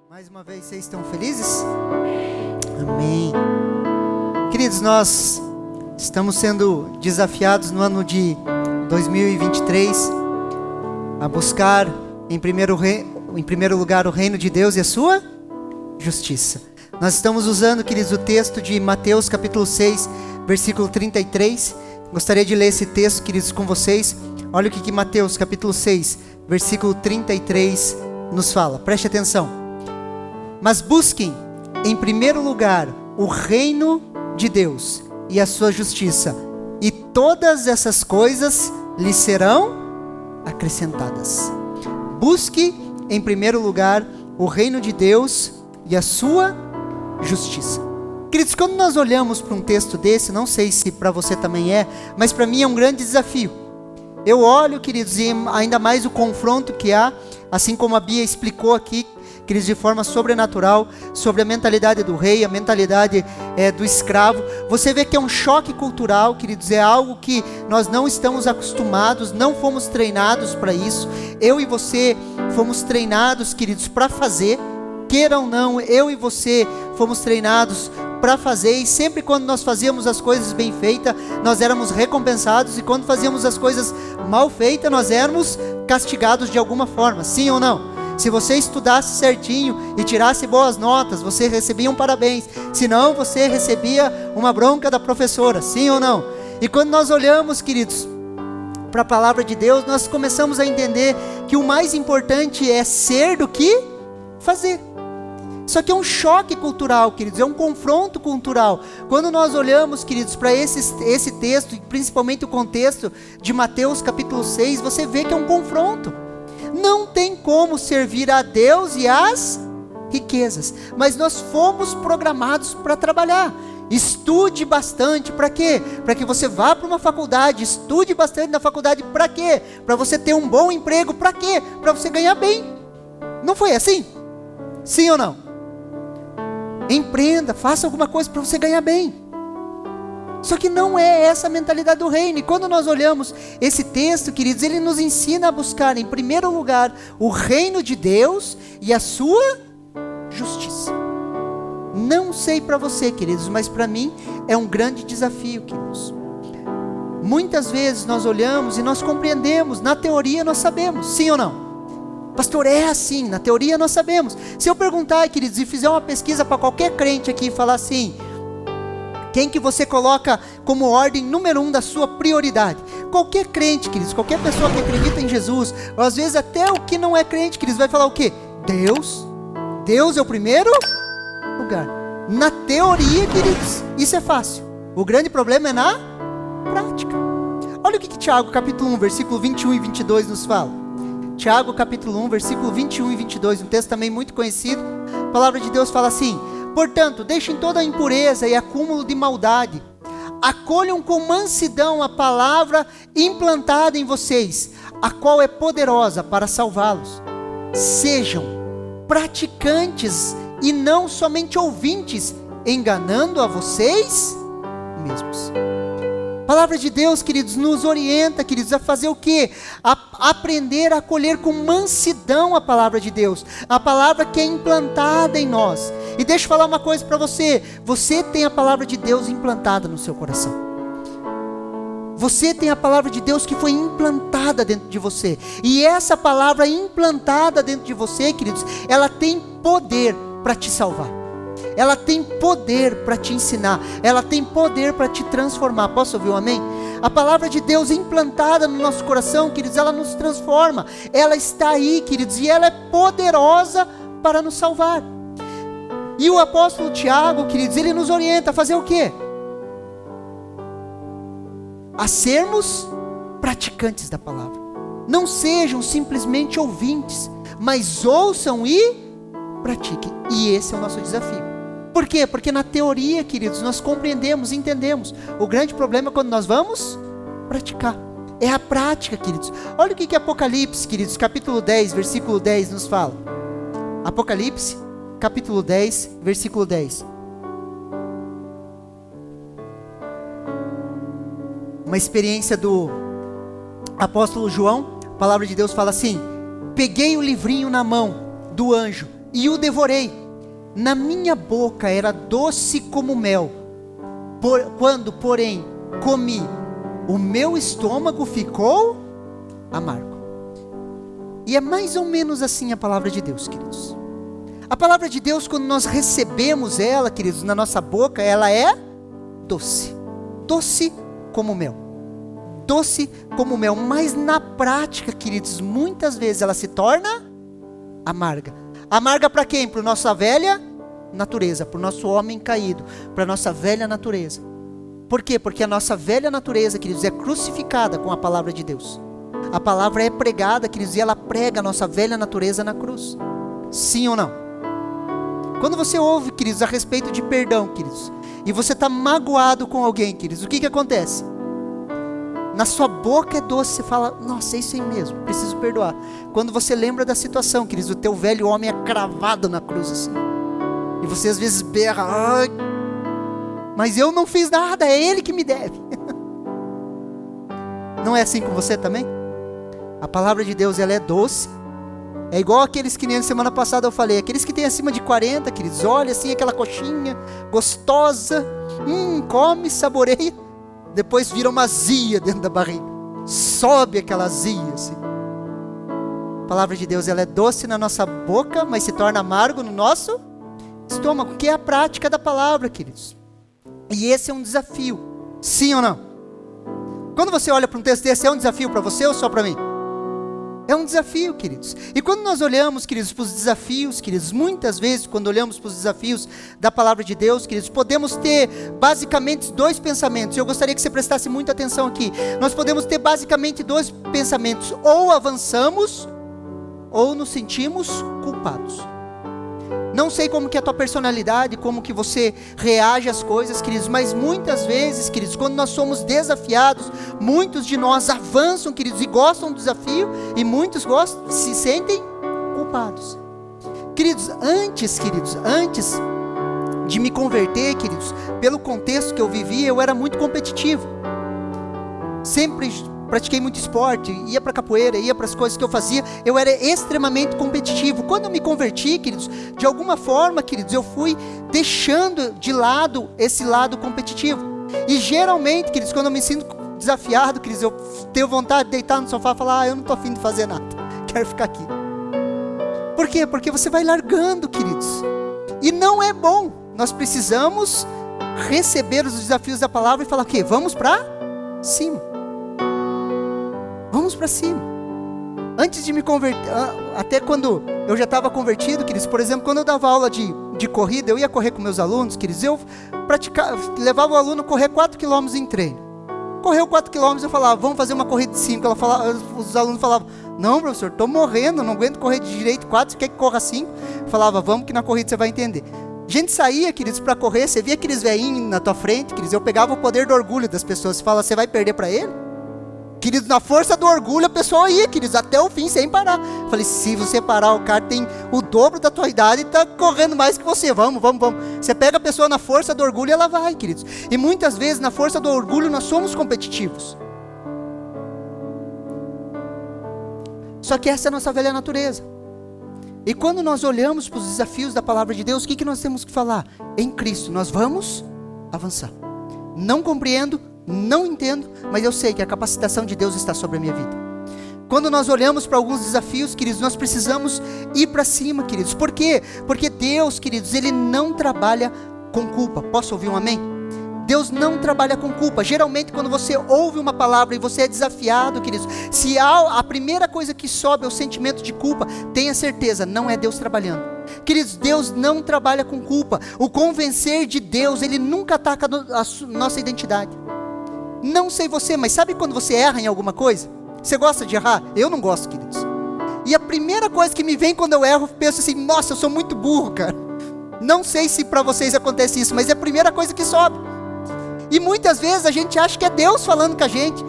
Mais uma vez, vocês estão felizes? Amém. Queridos, nós estamos sendo desafiados no ano de 2023 a buscar em primeiro lugar o reino de Deus e a sua justiça. Nós estamos usando, queridos, o texto de Mateus capítulo 6, versículo 33. Gostaria de ler esse texto, queridos, com vocês. Olha o que Mateus capítulo 6, versículo 33 nos fala. Preste atenção. Mas busquem em primeiro lugar o reino de Deus e a sua justiça, e todas essas coisas lhes serão acrescentadas. Busque em primeiro lugar o reino de Deus e a sua justiça. Queridos, quando nós olhamos para um texto desse, não sei se para você também mas para mim é um grande desafio. Eu olho, queridos, e ainda mais o confronto que há, assim como a Bia explicou aqui, queridos, de forma sobrenatural, sobre a mentalidade do rei, a mentalidade do escravo. Você vê que é um choque cultural, queridos, é algo que nós não estamos acostumados, não fomos treinados para isso. Eu e você fomos treinados, queridos, para fazer, queira ou não, eu e você fomos treinados para fazer, e sempre quando nós fazíamos as coisas bem feitas, nós éramos recompensados, e quando fazíamos as coisas mal feitas, nós éramos castigados de alguma forma, sim ou não? Se você estudasse certinho e tirasse boas notas, você recebia um parabéns. Se não, você recebia uma bronca da professora, sim ou não? E quando nós olhamos, queridos, para a palavra de Deus, nós começamos a entender que o mais importante é ser do que fazer. Só que é um choque cultural, queridos, é um confronto cultural. Quando nós olhamos, queridos, para esse texto, principalmente o contexto de Mateus capítulo 6, você vê que é um confronto. Não tem como servir a Deus e as riquezas, mas nós fomos programados para trabalhar. Estude bastante, para quê? Para que você vá para uma faculdade, estude bastante na faculdade, para quê? Para você ter um bom emprego, para quê? Para você ganhar bem. Não foi assim? Sim ou não? Empreenda, faça alguma coisa para você ganhar bem. Só que não é essa a mentalidade do reino. E quando nós olhamos esse texto, queridos, ele nos ensina a buscar em primeiro lugar o reino de Deus e a sua justiça. Não sei para você, queridos, mas para mim é um grande desafio, queridos. Muitas vezes nós olhamos e nós compreendemos, na teoria nós sabemos, sim ou não? Pastor, é assim, na teoria nós sabemos. Se eu perguntar, queridos, e fizer uma pesquisa para qualquer crente aqui e falar assim: quem que você coloca como ordem número 1 da sua prioridade? Qualquer crente, queridos, qualquer pessoa que acredita em Jesus, ou às vezes até o que não é crente, queridos, vai falar o quê? Deus. Deus é o primeiro lugar. Na teoria, queridos, isso é fácil. O grande problema é na prática. Olha o que Tiago capítulo 1, versículo 21 e 22 nos fala. Tiago capítulo 1, versículo 21 e 22, um texto também muito conhecido. A palavra de Deus fala assim: portanto, deixem toda a impureza e acúmulo de maldade, acolham com mansidão a palavra implantada em vocês, a qual é poderosa para salvá-los. Sejam praticantes e não somente ouvintes, enganando a vocês mesmos. A palavra de Deus, queridos, nos orienta, queridos, a fazer o quê? A aprender a acolher com mansidão a palavra de Deus, a palavra que é implantada em nós. E deixa eu falar uma coisa para você: você tem a palavra de Deus implantada no seu coração. Você tem a palavra de Deus que foi implantada dentro de você. E essa palavra implantada dentro de você, queridos, ela tem poder para te salvar. Ela tem poder para te ensinar. Ela tem poder para te transformar. Posso ouvir um amém? A palavra de Deus implantada no nosso coração, queridos, ela nos transforma. Ela está aí, queridos, e ela é poderosa para nos salvar. E o apóstolo Tiago, queridos, ele nos orienta a fazer o quê? A sermos praticantes da palavra. Não sejam simplesmente ouvintes, mas ouçam e pratiquem. E esse é o nosso desafio. Por quê? Porque na teoria, queridos, nós compreendemos, entendemos. O grande problema é quando nós vamos praticar. É a prática, queridos. Olha o que Apocalipse, queridos, capítulo 10, versículo 10 nos fala. Apocalipse, capítulo 10, versículo 10. Uma experiência do apóstolo João. A palavra de Deus fala assim: peguei o livrinho na mão do anjo e o devorei. Na minha boca era doce como mel. Quando, porém, comi, o meu estômago ficou amargo. E é mais ou menos assim a palavra de Deus, queridos. A palavra de Deus, quando nós recebemos ela, queridos, na nossa boca, ela é doce. Doce como mel. Doce como mel. Mas na prática, queridos, muitas vezes ela se torna amarga. Amarga para quem? Para a nossa velha natureza, para o nosso homem caído, para a nossa velha natureza. Por quê? Porque a nossa velha natureza, queridos, é crucificada com a palavra de Deus. A palavra é pregada, queridos, e ela prega a nossa velha natureza na cruz. Sim ou não? Quando você ouve, queridos, a respeito de perdão, queridos, e você está magoado com alguém, queridos, o que acontece? Na sua boca é doce, você fala, nossa, é isso aí mesmo, preciso perdoar. Quando você lembra da situação, queridos, o teu velho homem é cravado na cruz assim. E você às vezes berra, ai, mas eu não fiz nada, é ele que me deve. Não é assim com você também? A palavra de Deus, ela é doce. É igual aqueles que nem semana passada eu falei, aqueles que têm acima de 40, queridos, olha assim aquela coxinha gostosa, come, saboreia, depois vira uma azia dentro da barriga, sobe aquela azia assim. A palavra de Deus, ela é doce na nossa boca, mas se torna amargo no nosso estômago, que é a prática da palavra, queridos. E esse é um desafio, sim ou não? Quando você olha para um texto desse, é um desafio para você ou só para mim? É um desafio, queridos. E quando nós olhamos, queridos, para os desafios, queridos, muitas vezes, quando olhamos para os desafios da palavra de Deus, queridos, podemos ter basicamente dois pensamentos. Eu gostaria que você prestasse muita atenção aqui. Nós podemos ter basicamente dois pensamentos. Ou avançamos, ou nos sentimos culpados. Não sei como que é a tua personalidade, como que você reage às coisas, queridos, mas muitas vezes, queridos, quando nós somos desafiados, muitos de nós avançam, queridos, e gostam do desafio, e muitos se sentem culpados. Queridos, antes de me converter, queridos, pelo contexto que eu vivia, eu era muito competitivo. Sempre pratiquei muito esporte, ia para capoeira, ia para as coisas que eu fazia, eu era extremamente competitivo. Quando eu me converti, queridos, de alguma forma, queridos, eu fui deixando de lado esse lado competitivo. E geralmente, queridos, quando eu me sinto desafiado, queridos, eu tenho vontade de deitar no sofá e falar, eu não estou afim de fazer nada, quero ficar aqui. Por quê? Porque você vai largando, queridos. E não é bom. Nós precisamos receber os desafios da palavra e falar o quê? Vamos para cima. Vamos para cima. Antes de me converter, até quando eu já estava convertido, queridos, por exemplo, quando eu dava aula de corrida, eu ia correr com meus alunos, queridos, eu levava o aluno a correr 4 km em treino. Correu 4 km, eu falava, vamos fazer uma corrida de 5. Os alunos falavam, não, professor, estou morrendo, não aguento correr de direito 4, você quer que corra 5? Eu falava, vamos que na corrida você vai entender. A gente saía, queridos, para correr, você via aqueles velhinhos na tua frente, queridos, eu pegava o poder do orgulho das pessoas, você fala, você vai perder para ele? Queridos, na força do orgulho, a pessoa ia, queridos, até o fim, sem parar. Falei, se você parar, o cara tem o dobro da tua idade e está correndo mais que você. Vamos. Você pega a pessoa na força do orgulho e ela vai, queridos. E muitas vezes, na força do orgulho, nós somos competitivos. Só que essa é a nossa velha natureza. E quando nós olhamos para os desafios da palavra de Deus, o que nós temos que falar? Em Cristo, nós vamos avançar. Não compreendo, não entendo, mas eu sei que a capacitação de Deus está sobre a minha vida. Quando nós olhamos para alguns desafios, queridos, nós precisamos ir para cima, queridos. Por quê? Porque Deus, queridos, Ele não trabalha com culpa. Posso ouvir um amém? Deus não trabalha com culpa. Geralmente quando você ouve uma palavra e você é desafiado, queridos, se a primeira coisa que sobe é o sentimento de culpa, tenha certeza, não é Deus trabalhando. Queridos, Deus não trabalha com culpa. O convencer de Deus, Ele nunca ataca a nossa identidade. Não sei você, mas sabe quando você erra em alguma coisa? Você gosta de errar? Eu não gosto, queridos. E a primeira coisa que me vem quando eu erro, eu penso assim, nossa, eu sou muito burro, cara. Não sei se para vocês acontece isso, mas é a primeira coisa que sobe. E muitas vezes a gente acha que é Deus falando com a gente.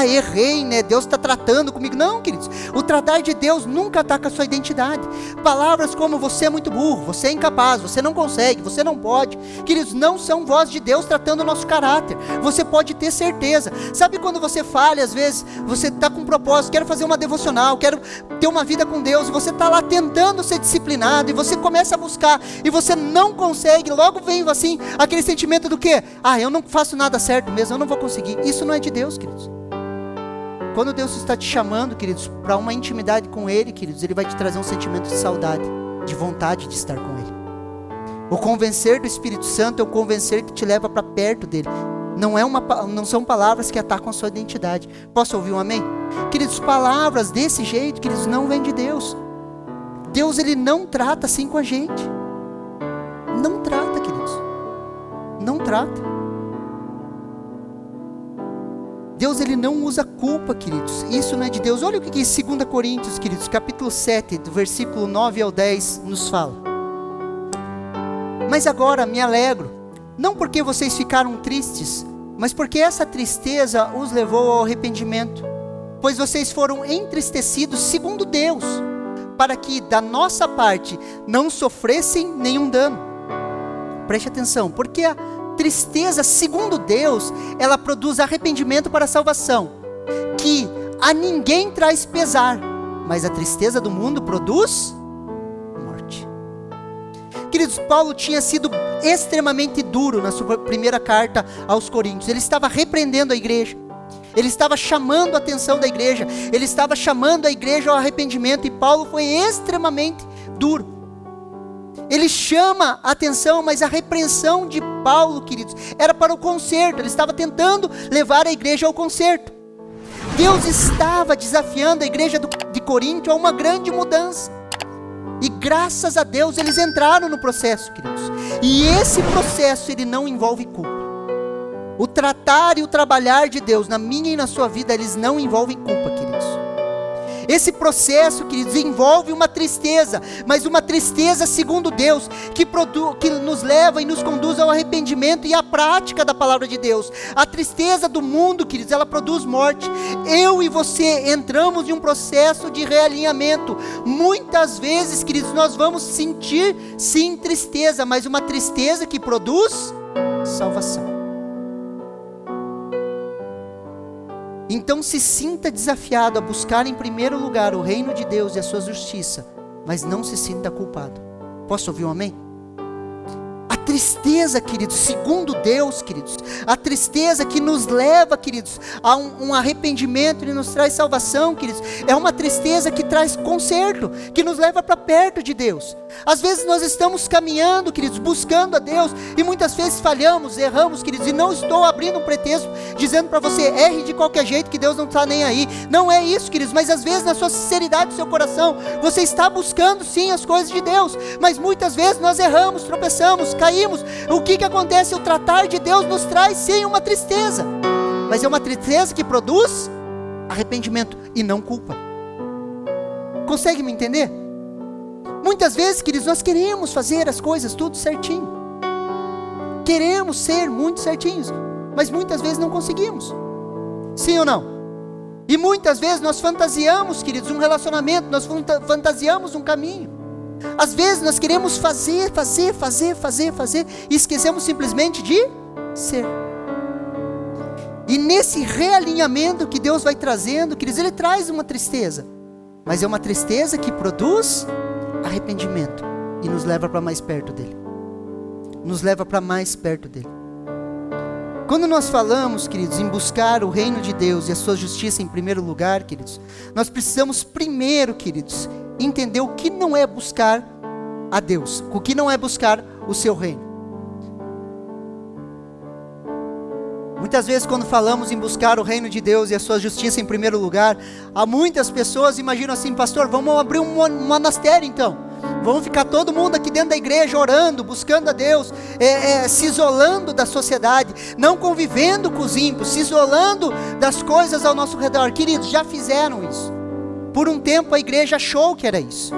Errei, né? Deus está tratando comigo. Não, queridos. O tratar de Deus nunca ataca a sua identidade. Palavras como você é muito burro, você é incapaz, você não consegue, você não pode. Queridos, não são voz de Deus tratando o nosso caráter. Você pode ter certeza. Sabe quando você falha, às vezes, você está com um propósito, quero fazer uma devocional, quero ter uma vida com Deus, e você está lá tentando ser disciplinado, e você começa a buscar, e você não consegue, logo vem assim, aquele sentimento do quê? Eu não faço nada certo mesmo, eu não vou conseguir. Isso não é de Deus, queridos. Quando Deus está te chamando, queridos, para uma intimidade com Ele, queridos, Ele vai te trazer um sentimento de saudade, de vontade de estar com Ele. O convencer do Espírito Santo é o convencer que te leva para perto dEle. Não são palavras que atacam a sua identidade. Posso ouvir um amém? Queridos, palavras desse jeito, queridos, não vêm de Deus. Deus, Ele não trata assim com a gente. Não trata, queridos. Não trata. Deus, Ele não usa culpa, queridos. Isso não é de Deus. Olha o que 2 Coríntios, queridos, capítulo 7, do versículo 9 ao 10, nos fala. Mas agora me alegro, não porque vocês ficaram tristes, mas porque essa tristeza os levou ao arrependimento. Pois vocês foram entristecidos segundo Deus, para que da nossa parte não sofressem nenhum dano. Preste atenção, porque a tristeza, segundo Deus, ela produz arrependimento para a salvação, que a ninguém traz pesar, mas a tristeza do mundo produz morte. Queridos, Paulo tinha sido extremamente duro na sua primeira carta aos Coríntios. Ele estava repreendendo a igreja, ele estava chamando a atenção da igreja, ele estava chamando a igreja ao arrependimento, e Paulo foi extremamente duro. Ele chama a atenção, mas a repreensão de Paulo, queridos, era para o conserto. Ele estava tentando levar a igreja ao conserto. Deus estava desafiando a igreja de Corinto a uma grande mudança. E graças a Deus eles entraram no processo, queridos. E esse processo, ele não envolve culpa. O tratar e o trabalhar de Deus na minha e na sua vida, eles não envolvem culpa, queridos. Esse processo, queridos, envolve uma tristeza, mas uma tristeza segundo Deus, que nos leva e nos conduz ao arrependimento e à prática da palavra de Deus. A tristeza do mundo, queridos, ela produz morte. Eu e você entramos em um processo de realinhamento. Muitas vezes, queridos, nós vamos sentir, sim, tristeza, mas uma tristeza que produz salvação. Então se sinta desafiado a buscar em primeiro lugar o reino de Deus e a sua justiça, mas não se sinta culpado. Posso ouvir um amém? A tristeza, queridos, segundo Deus, queridos, a tristeza que nos leva, queridos, a um arrependimento e nos traz salvação, queridos, é uma tristeza que traz conserto, que nos leva para perto de Deus. Às vezes nós estamos caminhando, queridos, buscando a Deus, e muitas vezes falhamos, erramos, queridos, e não estou abrindo um pretexto, dizendo para você, erre de qualquer jeito que Deus não está nem aí. Não é isso, queridos, mas às vezes na sua sinceridade do seu coração, você está buscando sim as coisas de Deus, mas muitas vezes nós erramos, tropeçamos, caímos. O que acontece? O tratar de Deus nos traz sim uma tristeza, mas é uma tristeza que produz arrependimento e não culpa. Consegue me entender? Muitas vezes, queridos, nós queremos fazer as coisas tudo certinho, queremos ser muito certinhos, mas muitas vezes não conseguimos. Sim ou não? E muitas vezes nós fantasiamos, queridos, um relacionamento, nós fantasiamos um caminho. Às vezes nós queremos fazer, e esquecemos simplesmente de ser. E nesse realinhamento que Deus vai trazendo, queridos, Ele traz uma tristeza, mas é uma tristeza que produz arrependimento e nos leva para mais perto dEle. Nos leva para mais perto dEle. Quando nós falamos, queridos, em buscar o reino de Deus e a sua justiça em primeiro lugar, queridos, nós precisamos primeiro, queridos, entender o que não é buscar a Deus, o que não é buscar o seu reino. Muitas vezes quando falamos em buscar o reino de Deus e a sua justiça em primeiro lugar, há muitas pessoas que imaginam assim, pastor, vamos abrir um monastério então, vamos ficar todo mundo aqui dentro da igreja orando, buscando a Deus, se isolando da sociedade, não convivendo com os ímpios, se isolando das coisas ao nosso redor. Queridos, já fizeram isso. Por um tempo a igreja achou que era isso.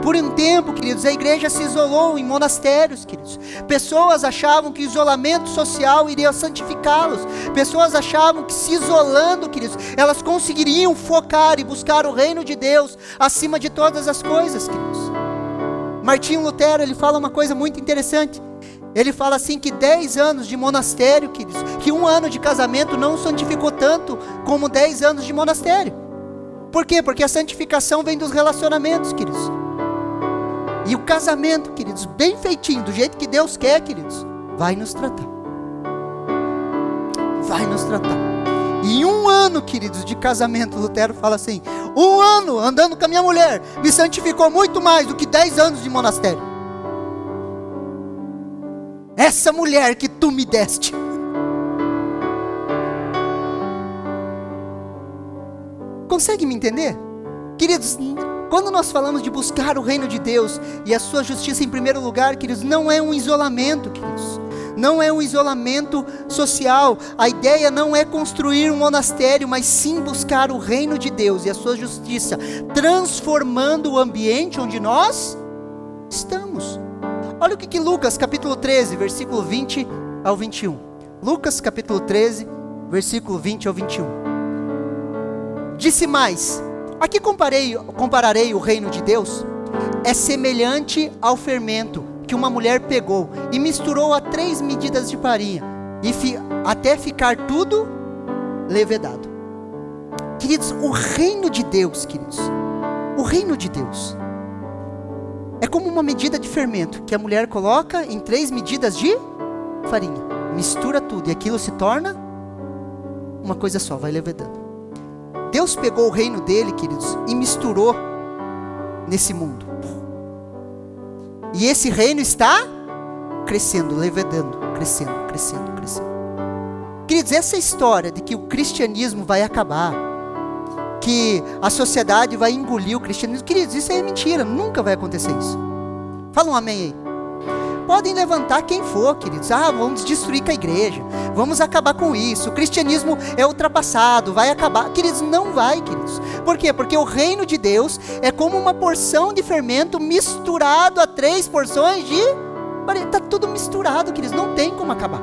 Por um tempo, queridos, a igreja se isolou em monastérios, queridos. Pessoas achavam que o isolamento social iria santificá-los. Pessoas achavam que se isolando, queridos, elas conseguiriam focar e buscar o reino de Deus acima de todas as coisas, queridos. Martinho Lutero, ele fala uma coisa muito interessante. Ele fala assim que 10 anos de monastério, queridos, que 1 ano de casamento não santificou tanto como 10 anos de monastério. Por quê? Porque a santificação vem dos relacionamentos, queridos. E o casamento, queridos, bem feitinho, do jeito que Deus quer, queridos, vai nos tratar. Vai nos tratar. E 1 ano, queridos, de casamento, Lutero fala assim, 1 ano andando com a minha mulher, me santificou muito mais do que 10 anos de monastério. Essa mulher que tu me deste. Consegue me entender? Queridos, quando nós falamos de buscar o reino de Deus e a sua justiça em primeiro lugar, queridos, não é um isolamento, queridos. Não é um isolamento social. A ideia não é construir um monastério, mas sim buscar o reino de Deus e a sua justiça, transformando o ambiente onde nós estamos. Olha o que Lucas capítulo 13, versículo 20 ao 21. Lucas capítulo 13, versículo 20 ao 21. Disse mais: aqui compararei o reino de Deus, é semelhante ao fermento que uma mulher pegou e misturou a 3 medidas de farinha, até ficar tudo levedado. Queridos, o reino de Deus, queridos, o reino de Deus é como uma medida de fermento que a mulher coloca em 3 medidas de farinha, mistura tudo e aquilo se torna uma coisa só, vai levedando. Deus pegou o reino dele, queridos, e misturou nesse mundo. E esse reino está crescendo, levedando, crescendo, crescendo, crescendo. Queridos, essa história de que o cristianismo vai acabar, que a sociedade vai engolir o cristianismo, queridos, isso aí é mentira, nunca vai acontecer isso. Fala um amém aí. Podem levantar quem for, queridos. Vamos destruir com a igreja, vamos acabar com isso, o cristianismo é ultrapassado, vai acabar. Queridos, não vai, queridos. Por quê? Porque o reino de Deus é como uma porção de fermento misturado a 3 porções de... Está tudo misturado, queridos, não tem como acabar.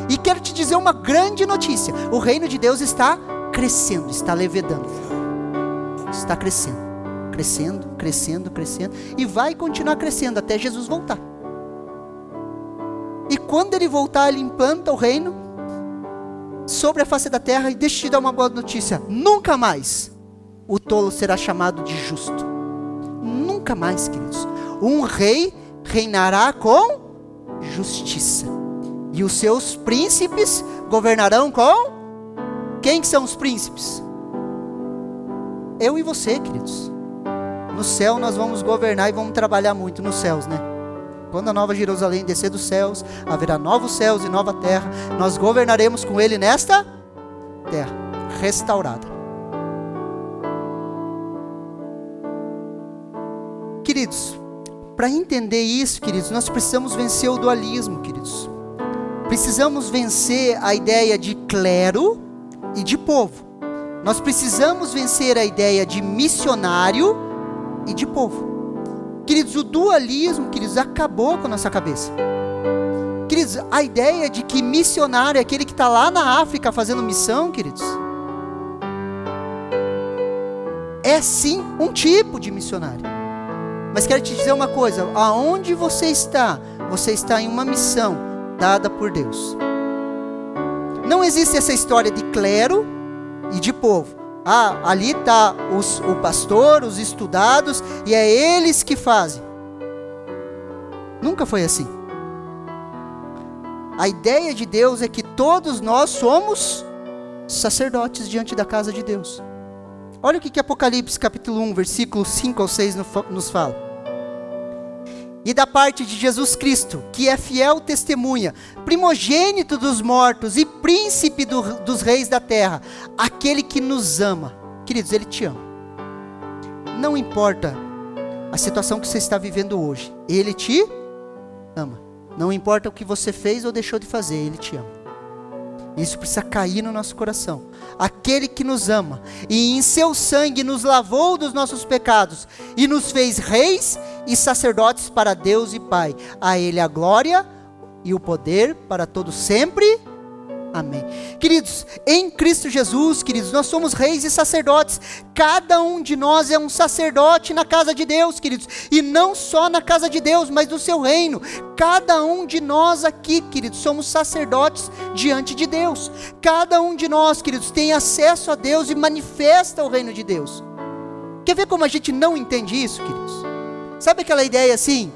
E quero te dizer uma grande notícia: o reino de Deus está crescendo, está levedando, está crescendo, crescendo, crescendo, crescendo, e vai continuar crescendo até Jesus voltar. E quando ele voltar, ele implanta o reino sobre a face da terra. E deixa eu te dar uma boa notícia: nunca mais o tolo será chamado de justo. Nunca mais, queridos. Um rei reinará com justiça, e os seus príncipes governarão com... Quem que são os príncipes? Eu e você, queridos. No céu nós vamos governar e vamos trabalhar muito nos céus, né? Quando a nova Jerusalém descer dos céus, haverá novos céus e nova terra. Nós governaremos com ele nesta terra restaurada. Queridos, para entender isso, queridos, nós precisamos vencer o dualismo, queridos. Precisamos vencer a ideia de clero e de povo. Nós precisamos vencer a ideia de missionário e de povo. Queridos, o dualismo, queridos, acabou com a nossa cabeça. Queridos, a ideia de que missionário é aquele que está lá na África fazendo missão, queridos, é sim um tipo de missionário. Mas quero te dizer uma coisa: aonde você está em uma missão dada por Deus. Não existe essa história de clero e de povo. Ali está o pastor, os estudados, e é eles que fazem. Nunca foi assim. A ideia de Deus é que todos nós somos sacerdotes diante da casa de Deus. Olha o que Apocalipse capítulo 1, versículos 5 ao 6 nos fala. E da parte de Jesus Cristo, que é fiel testemunha, primogênito dos mortos e príncipe dos reis da terra, aquele que nos ama. Queridos, Ele te ama. Não importa a situação que você está vivendo hoje, Ele te ama. Não importa o que você fez ou deixou de fazer, Ele te ama. Isso precisa cair no nosso coração. Aquele que nos ama e em seu sangue nos lavou dos nossos pecados e nos fez reis e sacerdotes para Deus e Pai. A Ele a glória e o poder para todos sempre. Amém. Queridos, em Cristo Jesus, queridos, nós somos reis e sacerdotes. Cada um de nós é um sacerdote na casa de Deus, queridos. E não só na casa de Deus, mas no seu reino. Cada um de nós aqui, queridos, somos sacerdotes diante de Deus. Cada um de nós, queridos, tem acesso a Deus e manifesta o reino de Deus. Quer ver como a gente não entende isso, queridos? Sabe aquela ideia assim?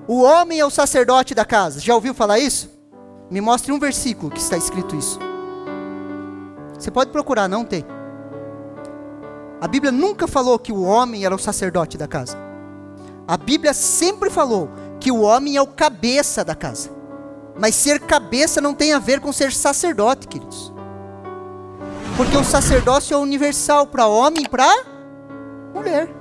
O homem é o sacerdote da casa. Já ouviu falar isso? Me mostre um versículo que está escrito isso. Você pode procurar, não tem. A Bíblia nunca falou que o homem era o sacerdote da casa. A Bíblia sempre falou que o homem é o cabeça da casa. Mas ser cabeça não tem a ver com ser sacerdote, queridos. Porque o sacerdócio é universal para homem e para mulher.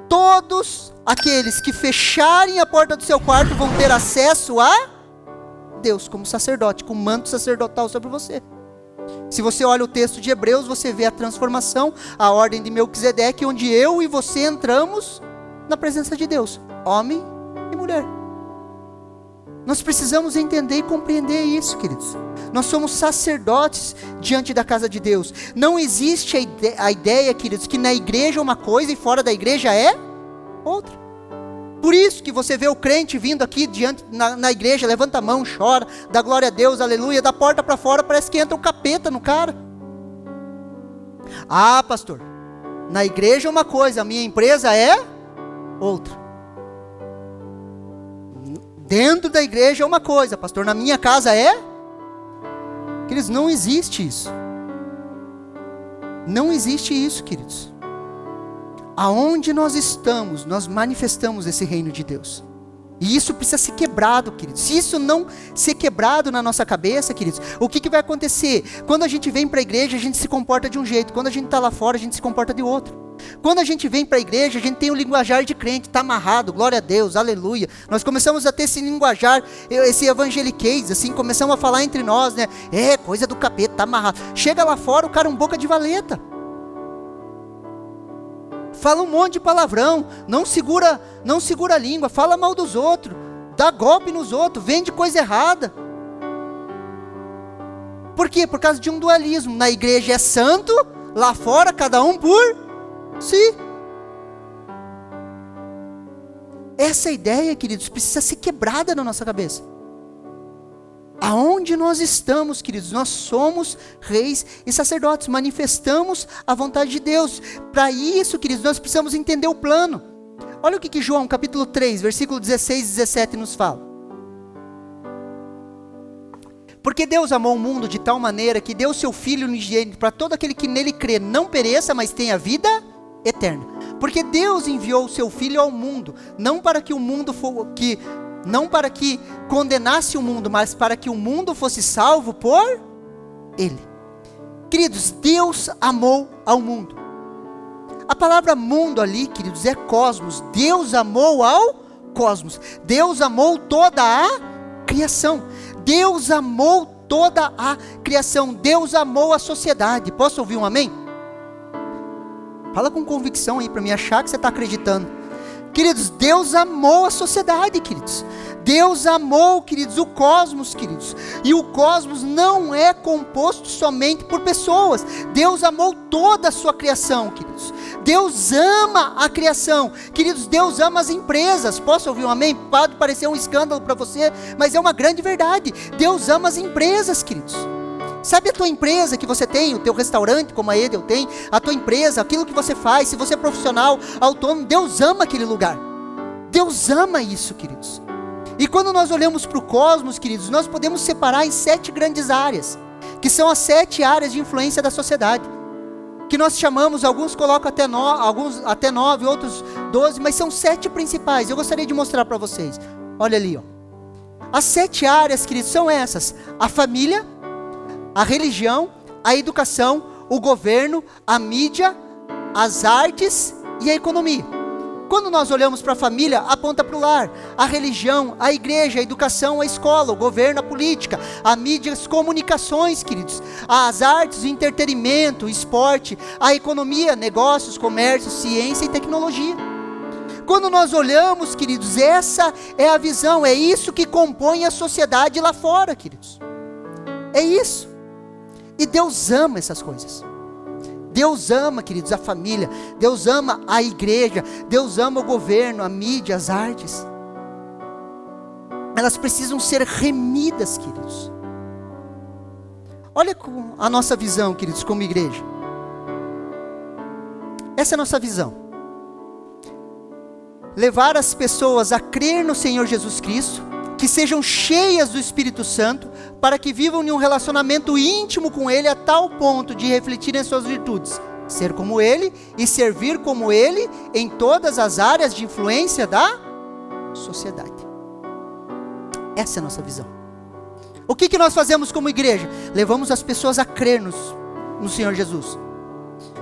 Todos aqueles que fecharem a porta do seu quarto vão ter acesso a Deus como sacerdote, com o manto sacerdotal sobre você. Se você olha o texto de Hebreus, você vê a transformação, a ordem de Melquisedeque, onde eu e você entramos na presença de Deus, homem e mulher. Nós precisamos entender e compreender isso, queridos. Nós somos sacerdotes diante da casa de Deus. Não existe a ideia, queridos, que na igreja é uma coisa e fora da igreja é outra. Por isso que você vê o crente vindo aqui diante na igreja, levanta a mão, chora, dá glória a Deus, aleluia, da porta para fora parece que entra um capeta no cara. Ah, pastor, na igreja é uma coisa, a minha empresa é outra. Dentro da igreja é uma coisa, pastor, na minha casa é? Queridos, não existe isso. Não existe isso, queridos. Aonde nós estamos, nós manifestamos esse reino de Deus. E isso precisa ser quebrado, queridos. Se isso não ser quebrado na nossa cabeça, queridos, o que vai acontecer? Quando a gente vem para a igreja, a gente se comporta de um jeito. Quando a gente está lá fora, a gente se comporta de outro. Quando a gente vem para a igreja, a gente tem o linguajar de crente, está amarrado, glória a Deus, aleluia. Nós começamos a ter esse linguajar, esse evangeliquez, assim, começamos a falar entre nós, né? É, coisa do capeta, está amarrado. Chega lá fora, o cara um boca de valeta. Fala um monte de palavrão, não segura a língua, fala mal dos outros, dá golpe nos outros, vende coisa errada. Por quê? Por causa de um dualismo. Na igreja é santo, lá fora cada um por si. Essa ideia, queridos, precisa ser quebrada na nossa cabeça. Aonde nós estamos, queridos, nós somos reis e sacerdotes, manifestamos a vontade de Deus. Para isso, queridos, nós precisamos entender o plano. Olha o que João, capítulo 3, versículo 16 e 17 nos fala. Porque Deus amou o mundo de tal maneira que deu seu Filho unigênito para todo aquele que nele crê não pereça, mas tenha vida eterna. Porque Deus enviou o seu Filho ao mundo, não para que condenasse o mundo, mas para que o mundo fosse salvo por Ele. Queridos, Deus amou ao mundo. A palavra mundo ali, queridos, é cosmos. Deus amou ao cosmos. Deus amou toda a criação. Deus amou toda a criação. Deus amou a sociedade. Posso ouvir um amém? Fala com convicção aí para mim achar que você está acreditando. Queridos, Deus amou a sociedade, queridos. Deus amou, queridos, o cosmos, queridos. E o cosmos não é composto somente por pessoas. Deus amou toda a sua criação, queridos. Deus ama a criação. Queridos, Deus ama as empresas. Posso ouvir um amém? Pode parecer um escândalo para você, mas é uma grande verdade. Deus ama as empresas, queridos. Sabe a tua empresa que você tem, o teu restaurante, como a Edel tem, a tua empresa, aquilo que você faz, se você é profissional, autônomo, Deus ama aquele lugar. Deus ama isso, queridos. E quando nós olhamos para o cosmos, queridos, nós podemos separar em 7 grandes áreas, que são as 7 áreas de influência da sociedade, que nós chamamos, alguns colocam alguns até 9, outros 12, mas são 7 principais. Eu gostaria de mostrar para vocês. Olha ali, ó. As 7 áreas, queridos, são essas: a família, a religião, a educação, o governo, a mídia, as artes e a economia. Quando nós olhamos para a família, aponta para o lar, a religião, a igreja, a educação, a escola, o governo, a política, a mídia, as comunicações, queridos, as artes, o entretenimento, o esporte, a economia, negócios, comércio, ciência e tecnologia. Quando nós olhamos, queridos, essa é a visão, é isso que compõe a sociedade lá fora, queridos. É isso. E Deus ama essas coisas. Deus ama, queridos, a família. Deus ama a igreja. Deus ama o governo, a mídia, as artes. Elas precisam ser remidas, queridos. Olha a nossa visão, queridos, como igreja. Essa é a nossa visão. Levar as pessoas a crer no Senhor Jesus Cristo, que sejam cheias do Espírito Santo, para que vivam em um relacionamento íntimo com Ele, a tal ponto de refletirem as suas virtudes, ser como Ele e servir como Ele em todas as áreas de influência da sociedade. Essa é a nossa visão. O que nós fazemos como igreja? Levamos as pessoas a crer no Senhor Jesus.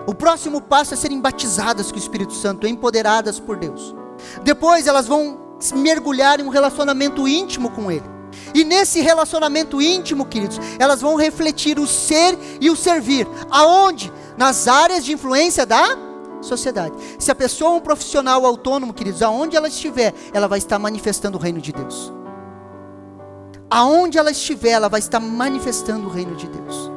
O próximo passo é serem batizadas com o Espírito Santo, empoderadas por Deus. Depois elas vão mergulhar em um relacionamento íntimo com Ele. E nesse relacionamento íntimo, queridos, elas vão refletir o ser e o servir. Aonde? Nas áreas de influência da sociedade. Se a pessoa é um profissional autônomo, queridos, aonde ela estiver, ela vai estar manifestando o reino de Deus. Aonde ela estiver, ela vai estar manifestando o reino de Deus.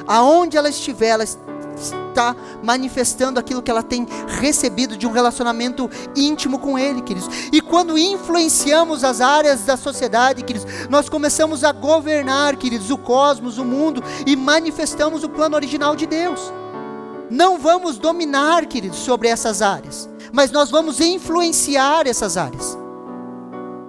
Aonde ela estiver, ela está manifestando aquilo que ela tem recebido de um relacionamento íntimo com Ele, queridos. E quando influenciamos as áreas da sociedade, queridos, nós começamos a governar, queridos, o cosmos, o mundo, e manifestamos o plano original de Deus. Não vamos dominar, queridos, sobre essas áreas, mas nós vamos influenciar essas áreas.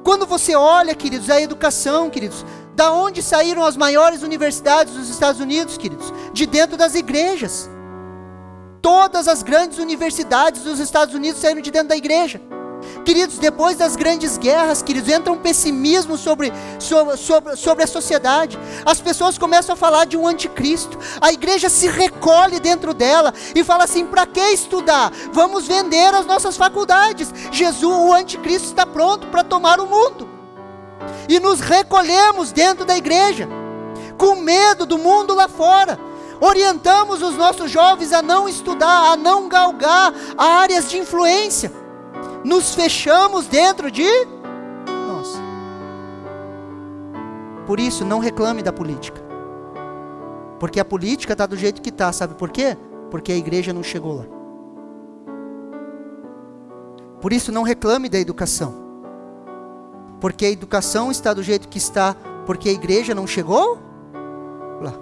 Quando você olha, queridos, a educação, queridos, da onde saíram as maiores universidades dos Estados Unidos, queridos? De dentro das igrejas. Todas as grandes universidades dos Estados Unidos saíram de dentro da igreja. Queridos, depois das grandes guerras, queridos, entra um pessimismo sobre a sociedade. As pessoas começam a falar de um anticristo. A igreja se recolhe dentro dela e fala assim: para que estudar? Vamos vender as nossas faculdades. Jesus, o anticristo, está pronto para tomar o mundo. E nos recolhemos dentro da igreja, com medo do mundo lá fora. Orientamos os nossos jovens a não estudar, a não galgar áreas de influência. Nos fechamos dentro de nós. Por isso, não reclame da política. Porque a política está do jeito que está, sabe por quê? Porque a igreja não chegou lá. Por isso, não reclame da educação. Porque a educação está do jeito que está, porque a igreja não chegou lá.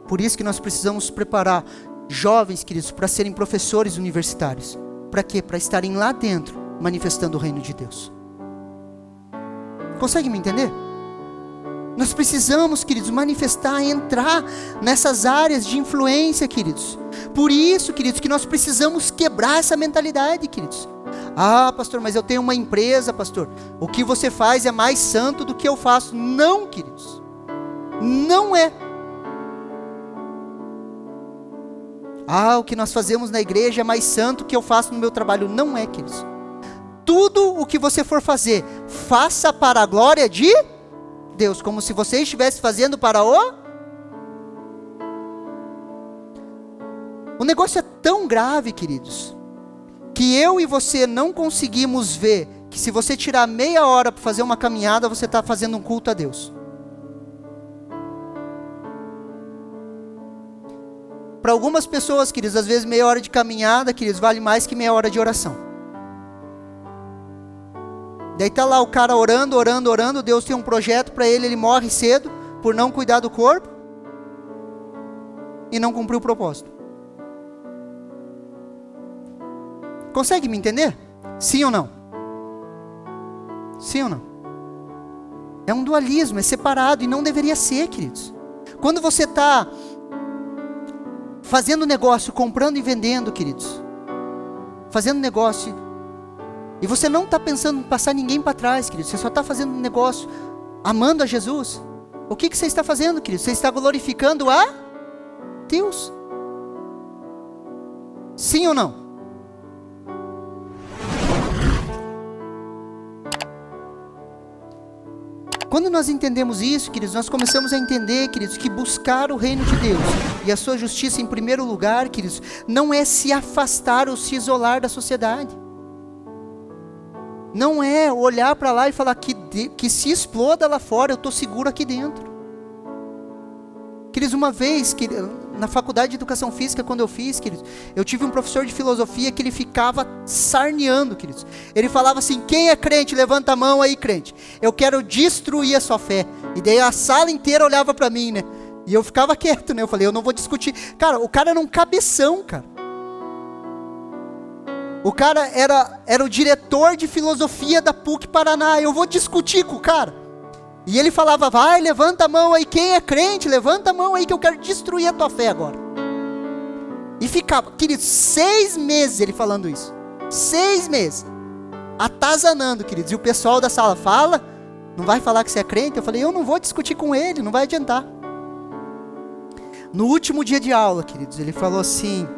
Por isso que nós precisamos preparar jovens, queridos, para serem professores universitários. Para quê? Para estarem lá dentro, manifestando o reino de Deus. Consegue me entender? Nós precisamos, queridos, manifestar, entrar nessas áreas de influência, queridos. Por isso, queridos, que nós precisamos quebrar essa mentalidade, queridos. Ah, pastor, mas eu tenho uma empresa, pastor. O que você faz é mais santo do que eu faço. Não, queridos. Não é. Ah, o que nós fazemos na igreja é mais santo do que eu faço no meu trabalho. Não é, queridos. Tudo o que você for fazer, faça para a glória de Deus. Como se você estivesse fazendo para o... O negócio é tão grave, queridos, que eu e você não conseguimos ver que se você tirar meia hora para fazer uma caminhada, você está fazendo um culto a Deus. Para algumas pessoas, queridos, às vezes meia hora de caminhada, queridos, vale mais que meia hora de oração. Daí está lá o cara orando, orando, orando, Deus tem um projeto para ele, ele morre cedo por não cuidar do corpo e não cumprir o propósito. Consegue me entender? Sim ou não? Sim ou não? É um dualismo, é separado e não deveria ser, queridos. Quando você está fazendo negócio, comprando e vendendo, queridos, fazendo negócio, e você não está pensando em passar ninguém para trás, queridos, você só está fazendo negócio, amando a Jesus, o que você está fazendo, queridos? Você está glorificando a Deus. Sim ou não? Quando nós entendemos isso, queridos, nós começamos a entender, queridos, que buscar o reino de Deus e a sua justiça em primeiro lugar, queridos, não é se afastar ou se isolar da sociedade. Não é olhar para lá e falar que se exploda lá fora, eu estou seguro aqui dentro. Queridos, uma vez, na faculdade de educação física, quando eu fiz, queridos, eu tive um professor de filosofia que ele ficava sarneando, queridos. Ele falava assim: quem é crente, levanta a mão aí, crente. Eu quero destruir a sua fé. E daí a sala inteira olhava para mim, né? E eu ficava quieto, né? Eu falei, eu não vou discutir. Cara, o cara era um cabeção, cara. O cara era o diretor de filosofia da PUC Paraná. Eu vou discutir com o cara. E ele falava, vai, levanta a mão aí, quem é crente, levanta a mão aí que eu quero destruir a tua fé agora. E ficava, queridos, 6 meses ele falando isso. 6 meses. Atazanando, queridos. E o pessoal da sala fala, não vai falar que você é crente? Eu falei, eu não vou discutir com ele, não vai adiantar. No último dia de aula, queridos, ele falou assim: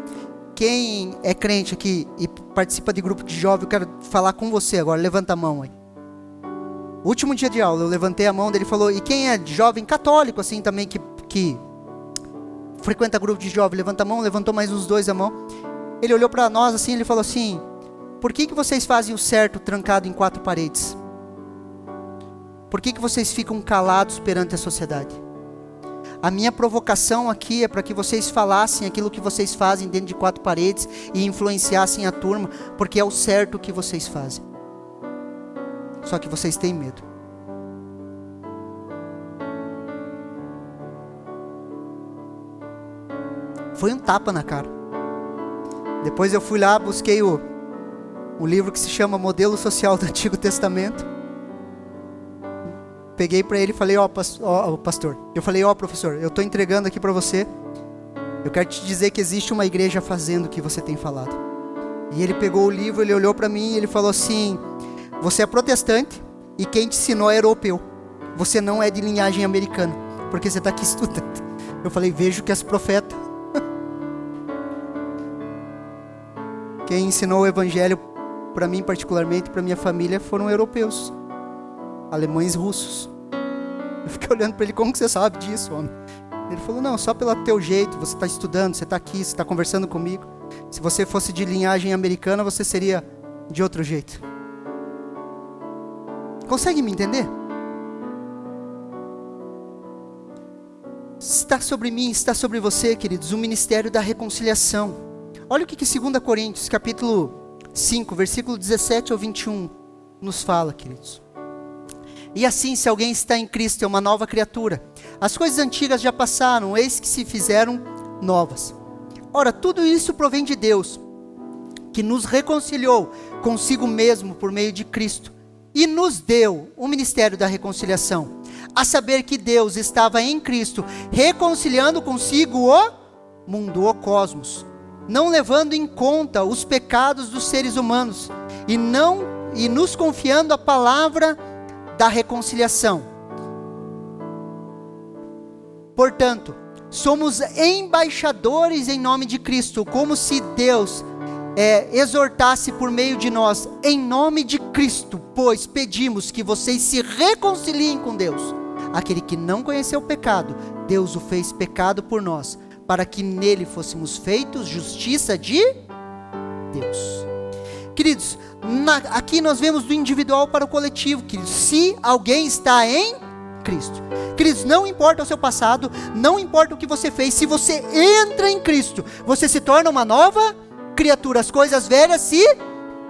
quem é crente aqui e participa de grupo de jovem, eu quero falar com você agora, levanta a mão aí. Último dia de aula, eu levantei a mão dele e falou, e quem é jovem católico assim também, que frequenta grupo de jovem, levanta a mão, levantou mais uns 2 a mão. Ele olhou para nós assim, ele falou assim, por que vocês fazem o certo trancado em 4 paredes? Por que vocês ficam calados perante a sociedade? A minha provocação aqui é para que vocês falassem aquilo que vocês fazem dentro de 4 paredes e influenciassem a turma, porque é o certo que vocês fazem. Só que vocês têm medo. Foi um tapa na cara. Depois eu fui lá, busquei o livro que se chama Modelo Social do Antigo Testamento. Peguei para ele e falei, pastor, eu falei, professor, eu estou entregando aqui para você, eu quero te dizer que existe uma igreja fazendo o que você tem falado. E ele pegou o livro, ele olhou para mim e ele falou assim, você é protestante e quem te ensinou é europeu, você não é de linhagem americana, porque você está aqui estudando. Eu falei, vejo que és profeta. Quem ensinou o evangelho para mim particularmente, para minha família, foram europeus. Alemães, russos. Eu fiquei olhando para ele, como que você sabe disso, homem? Ele falou, não, só pelo teu jeito, você está estudando, você está aqui, você está conversando comigo. Se você fosse de linhagem americana, você seria de outro jeito. Consegue me entender? Está sobre mim, está sobre você, queridos, o ministério da reconciliação. Olha o que 2 Coríntios, capítulo 5, versículo 17 ao 21, nos fala, queridos. E assim, se alguém está em Cristo, é uma nova criatura. As coisas antigas já passaram, eis que se fizeram novas. Ora, tudo isso provém de Deus, que nos reconciliou consigo mesmo por meio de Cristo, e nos deu o ministério da reconciliação. A saber que Deus estava em Cristo, reconciliando consigo o mundo, o cosmos, não levando em conta os pecados dos seres humanos, e nos confiando a palavra da reconciliação. Portanto, somos embaixadores em nome de Cristo, como se Deus exortasse por meio de nós, em nome de Cristo, pois pedimos que vocês se reconciliem com Deus. Aquele que não conheceu o pecado, Deus o fez pecado por nós, para que nele fôssemos feitos justiça de Deus. Queridos, aqui nós vemos do individual para o coletivo, queridos. Se alguém está em Cristo, queridos, não importa o seu passado, não importa o que você fez, se você entra em Cristo, você se torna uma nova criatura, as coisas velhas se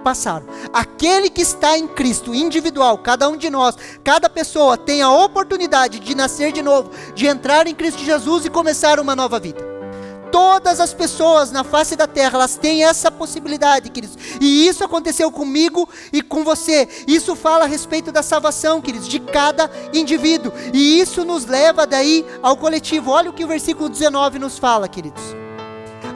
passaram. Aquele que está em Cristo, individual, cada um de nós, cada pessoa tem a oportunidade de nascer de novo, de entrar em Cristo Jesus e começar uma nova vida. Todas as pessoas na face da terra, elas têm essa possibilidade, queridos. E isso aconteceu comigo e com você. Isso fala a respeito da salvação, queridos, de cada indivíduo. E isso nos leva daí ao coletivo. Olha o que o versículo 19 nos fala, queridos.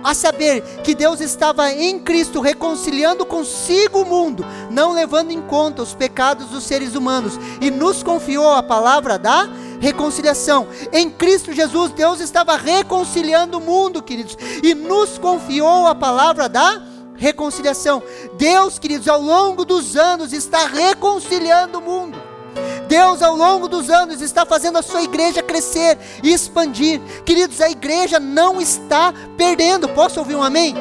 A saber que Deus estava em Cristo reconciliando consigo o mundo, não levando em conta os pecados dos seres humanos, e nos confiou a palavra da reconciliação. Em Cristo Jesus, Deus estava reconciliando o mundo, queridos, e nos confiou a palavra da reconciliação. Deus, queridos, ao longo dos anos está reconciliando o mundo. Deus, ao longo dos anos, está fazendo a sua igreja crescer e expandir. Queridos, a igreja não está perdendo. Posso ouvir um amém?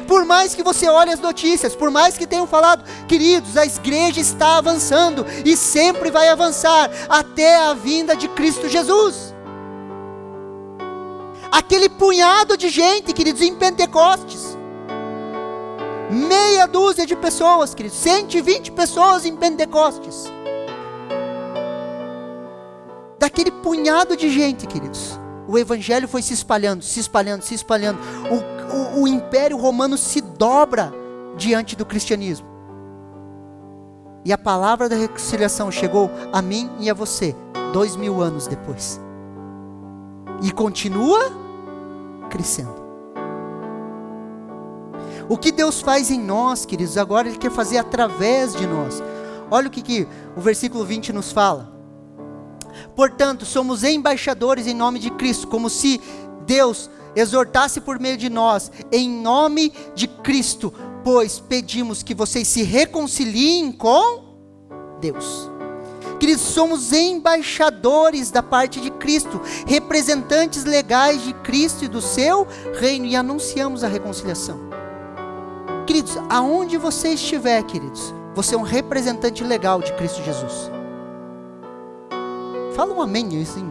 Por mais que você olhe as notícias, por mais que tenham falado, queridos, a igreja está avançando e sempre vai avançar até a vinda de Cristo Jesus. Aquele punhado de gente, queridos, em Pentecostes, meia dúzia de pessoas, queridos, 120 pessoas em Pentecostes. Daquele punhado de gente, queridos, o evangelho foi se espalhando, se espalhando, se espalhando. O Império Romano se dobra diante do cristianismo. E a palavra da reconciliação chegou a mim e a você 2000 anos depois. E continua crescendo. O que Deus faz em nós, queridos, agora Ele quer fazer através de nós. Olha o que o versículo 20 nos fala. Portanto, somos embaixadores em nome de Cristo, como se Deus exortasse por meio de nós, em nome de Cristo, pois pedimos que vocês se reconciliem com Deus. Queridos, somos embaixadores da parte de Cristo, representantes legais de Cristo e do seu reino, e anunciamos a reconciliação. Queridos, aonde você estiver, queridos, você é um representante legal de Cristo Jesus. Fala um amém, assim.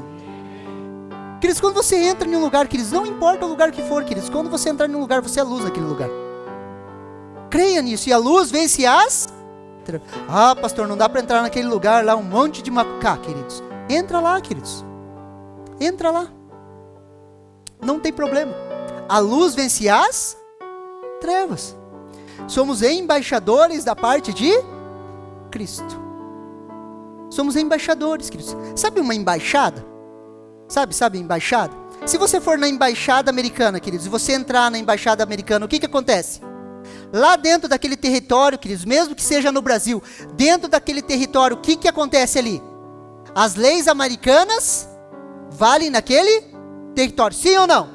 Queridos, quando você entra em um lugar, queridos, não importa o lugar que for, queridos, quando você entrar em um lugar, você é luz naquele lugar. Creia nisso, e a luz vence as... Ah, pastor, não dá para entrar naquele lugar lá, um monte de macacá, queridos. Entra lá, queridos. Entra lá. Não tem problema. A luz vence as trevas. Somos embaixadores da parte de Cristo. Somos embaixadores, queridos. Sabe uma embaixada? Sabe embaixada? Se você for na embaixada americana, queridos, e você entrar na embaixada americana, o que acontece? Lá dentro daquele território, queridos, mesmo que seja no Brasil, dentro daquele território, o que acontece ali? As leis americanas valem naquele território, sim ou não?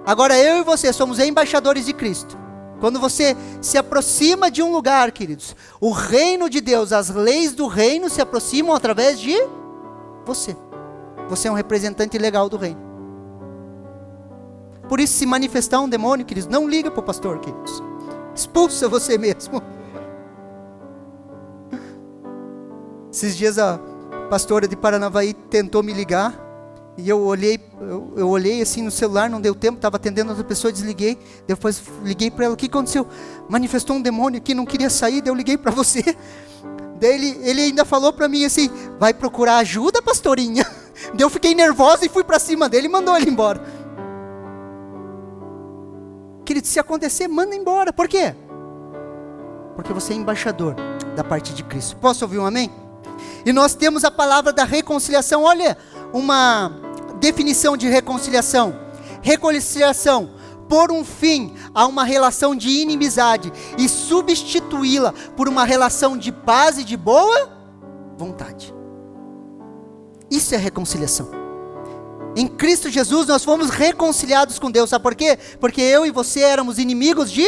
Agora eu e você somos embaixadores de Cristo. Quando você se aproxima de um lugar, queridos, o reino de Deus, as leis do reino se aproximam através de você. Você é um representante legal do reino. Por isso, se manifestar um demônio, queridos, não liga para o pastor, queridos. Expulsa você mesmo. Esses dias a pastora de Paranavaí tentou me ligar. E eu olhei assim no celular, não deu tempo, estava atendendo outra pessoa, desliguei. Depois liguei para ela, o que aconteceu? Manifestou um demônio aqui, não queria sair, daí eu liguei para você. Daí ele ainda falou para mim assim, vai procurar ajuda, pastorinha? Daí eu fiquei nervosa e fui para cima dele e mandou ele embora. Querido, se acontecer, manda embora. Por quê? Porque você é embaixador da parte de Cristo. Posso ouvir um amém? E nós temos a palavra da reconciliação. Olha, uma definição de reconciliação. Reconciliação, pôr um fim a uma relação de inimizade e substituí-la por uma relação de paz e de boa vontade. Isso é reconciliação. Em Cristo Jesus nós fomos reconciliados com Deus. Sabe por quê? Porque eu e você éramos inimigos de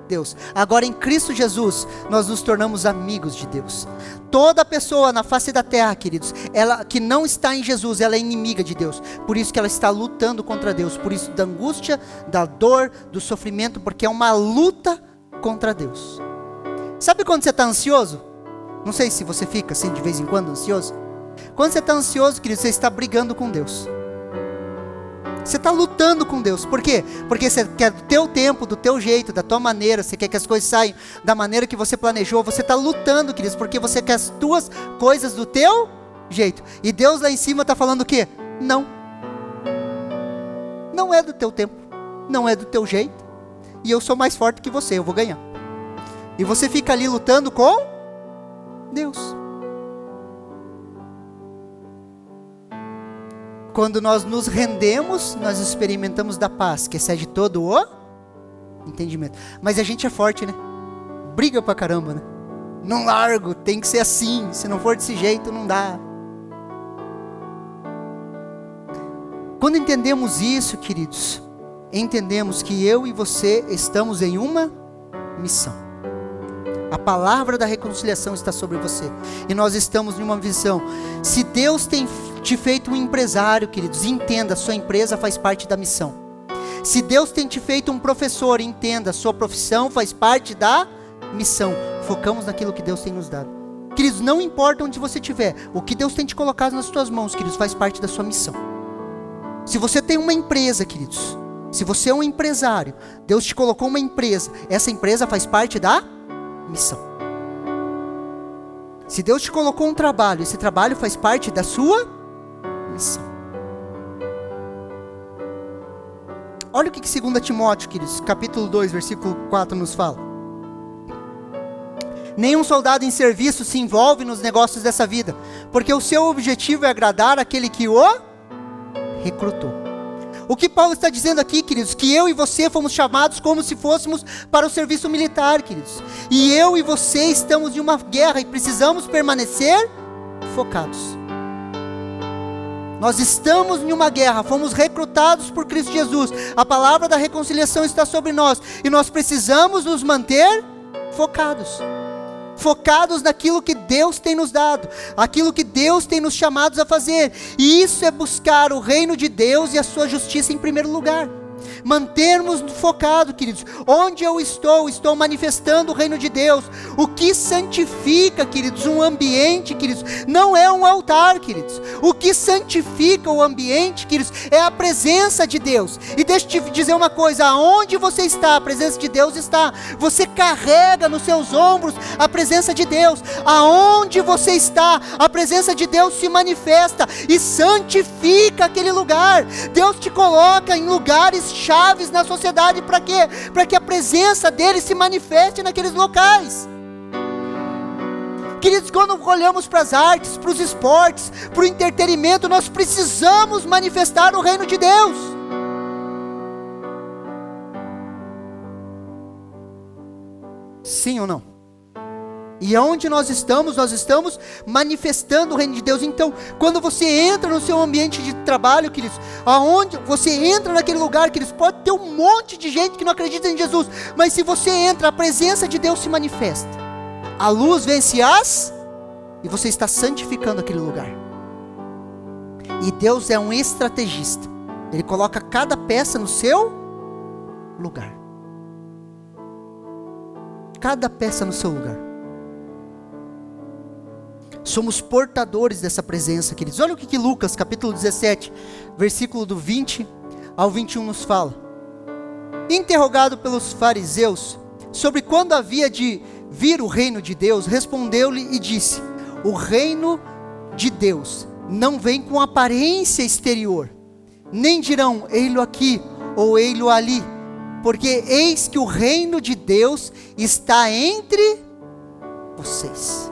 Deus. Agora em Cristo Jesus nós nos tornamos amigos de Deus. Toda pessoa na face da terra, queridos, ela que não está em Jesus, ela é inimiga de Deus. Por isso que ela está lutando contra Deus. Por isso da angústia, da dor, do sofrimento, porque é uma luta contra Deus. Sabe quando você está ansioso? Não sei se você fica assim de vez em quando ansioso. Quando você está ansioso, querido, você está brigando com Deus. Você está lutando com Deus. Por quê? Porque você quer do teu tempo, do teu jeito, da tua maneira. Você quer que as coisas saiam da maneira que você planejou. Você está lutando, queridos, porque você quer as tuas coisas do teu jeito. E Deus lá em cima está falando o quê? Não. Não é do teu tempo. Não é do teu jeito. E eu sou mais forte que você, eu vou ganhar. E você fica ali lutando com Deus. Quando nós nos rendemos, nós experimentamos da paz, que excede todo o entendimento. Mas a gente é forte, né? Briga pra caramba, né? Não largo, tem que ser assim. Se não for desse jeito, não dá. Quando entendemos isso, queridos, entendemos que eu e você estamos em uma missão. A palavra da reconciliação está sobre você. E nós estamos em uma visão. Se Deus tem te feito um empresário, queridos, entenda, sua empresa faz parte da missão. Se Deus tem te feito um professor, entenda, sua profissão faz parte da missão. Focamos naquilo que Deus tem nos dado. Queridos, não importa onde você estiver, o que Deus tem te colocado nas suas mãos, queridos, faz parte da sua missão. Se você tem uma empresa, queridos, se você é um empresário, Deus te colocou uma empresa, essa empresa faz parte da missão. Se Deus te colocou um trabalho, esse trabalho faz parte da sua missão. Olha o que 2 Timóteo, queridos, capítulo 2, versículo 4 nos fala. Nenhum soldado em serviço se envolve nos negócios dessa vida, porque o seu objetivo é agradar aquele que o recrutou. O que Paulo está dizendo aqui, queridos, que eu e você fomos chamados como se fôssemos para o serviço militar, queridos. E eu e você estamos em uma guerra e precisamos permanecer focados. Nós estamos em uma guerra, fomos recrutados por Cristo Jesus. A palavra da reconciliação está sobre nós e nós precisamos nos manter focados. Focados naquilo que Deus tem nos dado, aquilo que Deus tem nos chamados a fazer. E isso é buscar o reino de Deus e a sua justiça em primeiro lugar. Mantermos focado, queridos. Onde eu estou manifestando o reino de Deus. O que santifica, queridos, um ambiente, queridos, não é um altar, queridos. O que santifica o ambiente, queridos, é a presença de Deus. E deixa eu te dizer uma coisa, aonde você está, a presença de Deus está. Você carrega nos seus ombros a presença de Deus. Aonde você está, a presença de Deus se manifesta e santifica aquele lugar. Deus te coloca em lugares chaves na sociedade para quê? Para que a presença dele se manifeste naqueles locais. Queridos, quando olhamos para as artes, para os esportes, para o entretenimento, nós precisamos manifestar o reino de Deus. Sim ou não? E aonde nós estamos manifestando o reino de Deus. Então, quando você entra no seu ambiente de trabalho, queridos, aonde você entra naquele lugar, queridos, pode ter um monte de gente que não acredita em Jesus, mas se você entra, a presença de Deus se manifesta. A luz vence e você está santificando aquele lugar. E Deus é um estrategista. Ele coloca cada peça no seu lugar. Cada peça no seu lugar. Somos portadores dessa presença, queridos. Olha o que Lucas, capítulo 17, versículo do 20 ao 21 nos fala. Interrogado pelos fariseus sobre quando havia de vir o reino de Deus, respondeu-lhe e disse: o reino de Deus não vem com aparência exterior, nem dirão ei-lo aqui ou ei-lo ali, porque eis que o reino de Deus está entre vocês.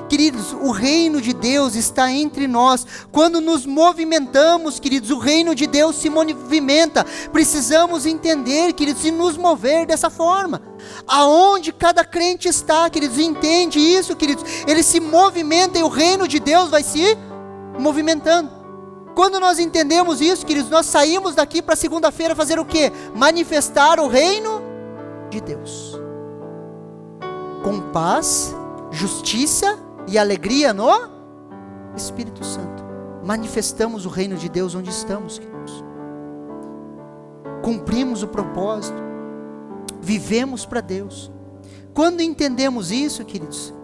Queridos, o reino de Deus está entre nós. Quando nos movimentamos, queridos, o reino de Deus se movimenta. Precisamos entender, queridos, e nos mover dessa forma. Aonde cada crente está, queridos, entende isso, queridos. Ele se movimenta e o reino de Deus vai se movimentando. Quando nós entendemos isso, queridos, nós saímos daqui para segunda-feira fazer o quê? Manifestar o reino de Deus. Com paz, justiça e alegria no Espírito Santo. Manifestamos o reino de Deus onde estamos, queridos. Cumprimos o propósito. Vivemos para Deus. Quando entendemos isso, queridos,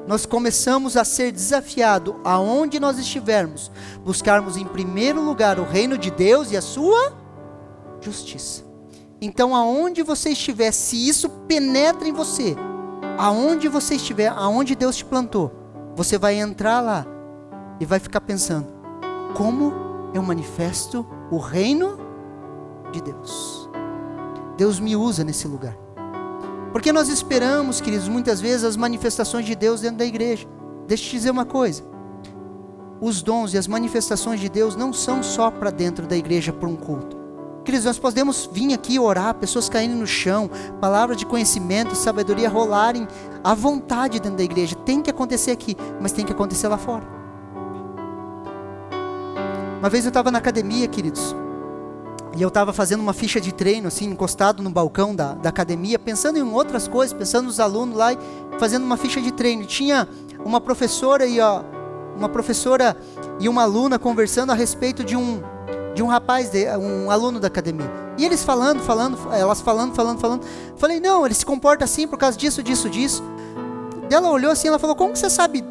nós começamos a ser desafiados, aonde nós estivermos, buscarmos em primeiro lugar o reino de Deus e a sua justiça. Então, aonde você estiver, se isso penetra em você, aonde você estiver, aonde Deus te plantou, você vai entrar lá e vai ficar pensando: como eu manifesto o reino de Deus? Deus me usa nesse lugar. Porque nós esperamos, queridos, muitas vezes as manifestações de Deus dentro da igreja. Deixa eu te dizer uma coisa: os dons e as manifestações de Deus não são só para dentro da igreja por um culto. Queridos, nós podemos vir aqui orar, pessoas caindo no chão, palavras de conhecimento, sabedoria rolarem à vontade dentro da igreja. Tem que acontecer aqui, mas tem que acontecer lá fora. Uma vez eu estava na academia, queridos, e eu estava fazendo uma ficha de treino, assim, encostado no balcão da academia, pensando em outras coisas, pensando nos alunos lá, fazendo uma ficha de treino. Tinha uma professora e uma aluna conversando a respeito de um rapaz, um aluno da academia. E eles elas falando. Falei, não, ele se comporta assim por causa disso. Ela olhou assim, ela falou, como que você sabe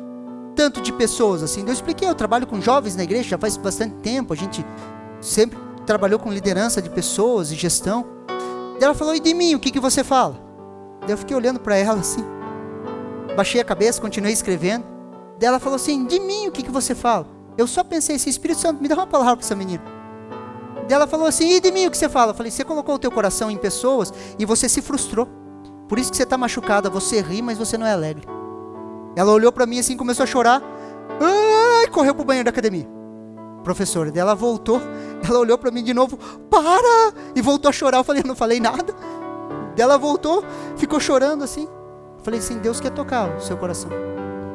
tanto de pessoas assim? Eu expliquei, eu trabalho com jovens na igreja já faz bastante tempo, a gente sempre trabalhou com liderança de pessoas e gestão. Ela falou, e de mim, o que você fala? Eu fiquei olhando para ela assim, baixei a cabeça, continuei escrevendo. Ela falou assim, de mim, o que você fala? Eu só pensei assim, Espírito Santo, me dá uma palavra para essa menina. Ela falou assim, e de mim, o que você fala? Eu falei, você colocou o teu coração em pessoas e você se frustrou. Por isso que você está machucada, você ri, mas você não é alegre. Ela olhou para mim assim, começou a chorar, e correu para o banheiro da academia. Professora, ela voltou, ela olhou para mim de novo, para! E voltou a chorar. Eu falei, eu não falei nada. Ela voltou, ficou chorando assim. Eu falei assim, Deus quer tocar o seu coração.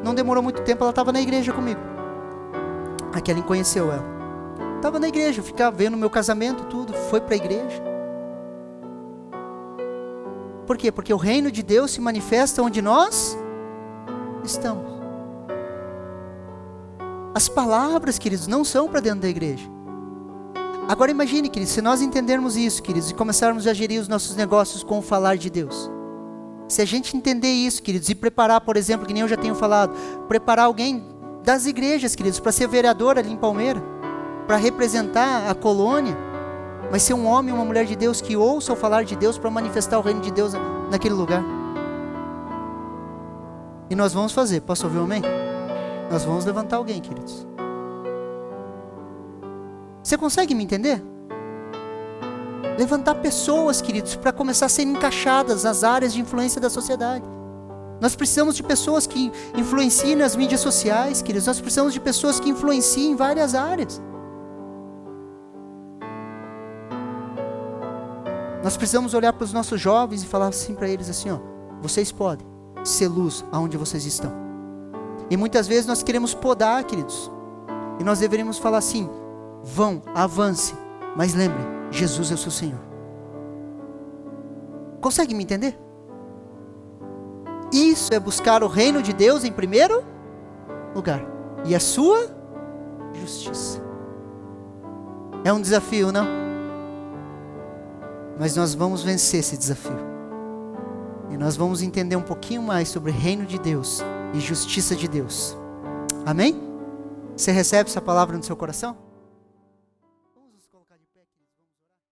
Não demorou muito tempo, ela estava na igreja comigo. A Kelly conheceu ela. Estava na igreja, ficava vendo meu casamento, tudo, foi para a igreja. Por quê? Porque o reino de Deus se manifesta onde nós estamos. As palavras, queridos, não são para dentro da igreja. Agora imagine, queridos, se nós entendermos isso, queridos, e começarmos a gerir os nossos negócios com o falar de Deus. Se a gente entender isso, queridos, e preparar, por exemplo, que nem eu já tenho falado, preparar alguém das igrejas, queridos, para ser vereador ali em Palmeira, para representar a colônia, mas ser um homem e uma mulher de Deus que ouça o falar de Deus para manifestar o reino de Deus naquele lugar. E nós vamos fazer, posso ouvir um amém? Nós vamos levantar alguém, queridos. Você consegue me entender? Levantar pessoas, queridos, para começar a serem encaixadas nas áreas de influência da sociedade. Nós precisamos de pessoas que influenciem nas mídias sociais, queridos. Nós precisamos de pessoas que influenciem em várias áreas. Nós precisamos olhar para os nossos jovens e falar assim para eles assim, ó, vocês podem ser luz aonde vocês estão. E muitas vezes nós queremos podar, queridos. E nós deveríamos falar assim, vão, avance, mas lembrem, Jesus é o seu Senhor. Consegue me entender? Isso é buscar o reino de Deus em primeiro lugar. E a sua justiça. É um desafio, não? Mas nós vamos vencer esse desafio. E nós vamos entender um pouquinho mais sobre o reino de Deus e justiça de Deus. Amém? Você recebe essa palavra no seu coração? Vamos nos colocar de pé, queridos.